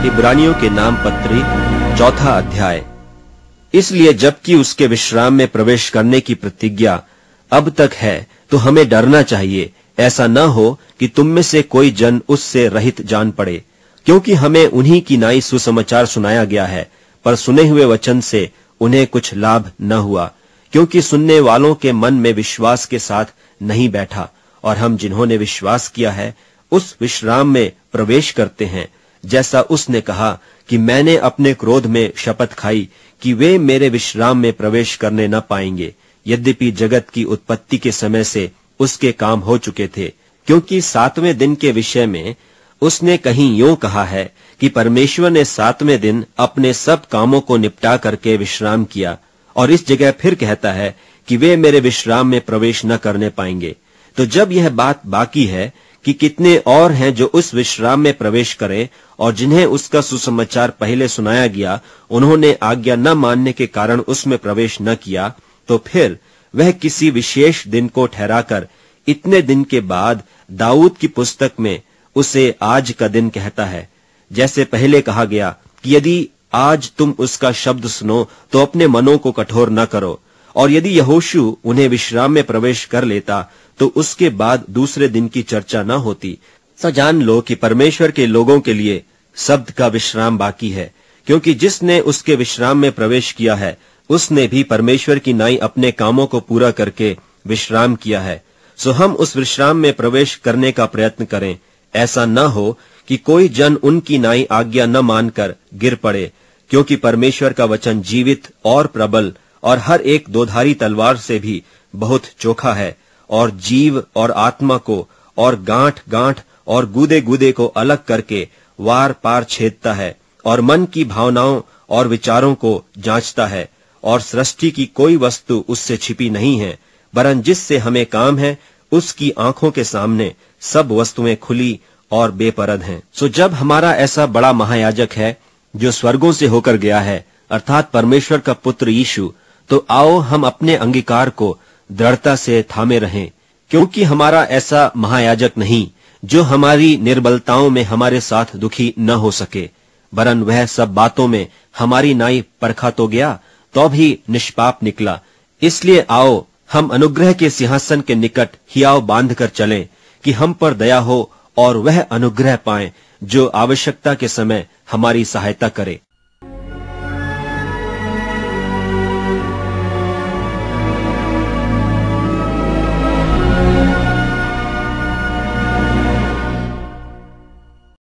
इब्रानियों के नाम पत्री 4 अध्याय। इसलिए जबकि उसके विश्राम में प्रवेश करने की प्रतिज्ञा अब तक है, तो हमें डरना चाहिए, ऐसा न हो कि तुम में से कोई जन उससे रहित जान पड़े। क्योंकि हमें उन्हीं की नाई सुसमाचार सुनाया गया है, पर सुने हुए वचन से उन्हें कुछ लाभ न हुआ, क्योंकि सुनने वालों के मन में विश्वास के साथ नहीं बैठा। और हम जिन्होंने विश्वास किया है उस विश्राम में प्रवेश करते हैं, जैसा उसने कहा कि मैंने अपने क्रोध में शपथ खाई कि वे मेरे विश्राम में प्रवेश करने न पाएंगे, यद्यपि जगत की उत्पत्ति के समय से उसके काम हो चुके थे। क्योंकि 7वें दिन के विषय में उसने कहीं यूं कहा है कि परमेश्वर ने 7वें दिन अपने सब कामों को निपटा करके विश्राम किया, और इस जगह फिर कहता है कि वे मेरे विश्राम में प्रवेश न करने पाएंगे। तो जब यह बात बाकी है कि कितने और हैं जो उस विश्राम में प्रवेश करें, और जिन्हें उसका सुसमाचार पहले सुनाया गया उन्होंने आज्ञा न मानने के कारण उसमें प्रवेश न किया, तो फिर वह किसी विशेष दिन को ठहराकर इतने दिन के बाद दाऊद की पुस्तक में उसे आज का दिन कहता है। जैसे पहले कहा गया कि यदि आज तुम उसका शब्द सुनो तो अपने मनों को कठोर न करो। और यदि यहोशू उन्हें विश्राम में प्रवेश कर लेता तो उसके बाद दूसरे दिन की चर्चा न होती। तो जान लो कि परमेश्वर के लोगों के लिए शब्द का विश्राम बाकी है, क्योंकि जिसने उसके विश्राम में प्रवेश किया है उसने भी परमेश्वर की नाई अपने कामों को पूरा करके विश्राम किया है। सो हम उस विश्राम में प्रवेश करने का प्रयत्न करें, ऐसा न हो कि कोई जन उनकी नाई आज्ञा न मानकर गिर पड़े। क्योंकि परमेश्वर का वचन जीवित और प्रबल और हर एक दोधारी तलवार से भी बहुत चोखा है, और जीव और आत्मा को और गांठ गांठ और गूदे गूदे को अलग करके वार पार छेदता है, और मन की भावनाओं और विचारों को जांचता है। और सृष्टि की कोई वस्तु उससे छिपी नहीं है, वरन जिससे हमें काम है उसकी आंखों के सामने सब वस्तुएं खुली और बेपरद हैं। सो जब हमारा ऐसा बड़ा महायाजक है जो स्वर्गों से होकर गया है, अर्थात परमेश्वर का पुत्र यीशु, तो आओ हम अपने अंगीकार को दृढ़ता से थामे रहें। क्योंकि हमारा ऐसा महायाजक नहीं जो हमारी निर्बलताओं में हमारे साथ दुखी न हो सके, वरन वह सब बातों में हमारी नाई परखा तो गया, तो भी निष्पाप निकला। इसलिए आओ हम अनुग्रह के सिंहासन के निकट हियाव बांध कर चलें, कि हम पर दया हो और वह अनुग्रह पाएं जो आवश्यकता के समय हमारी सहायता करे।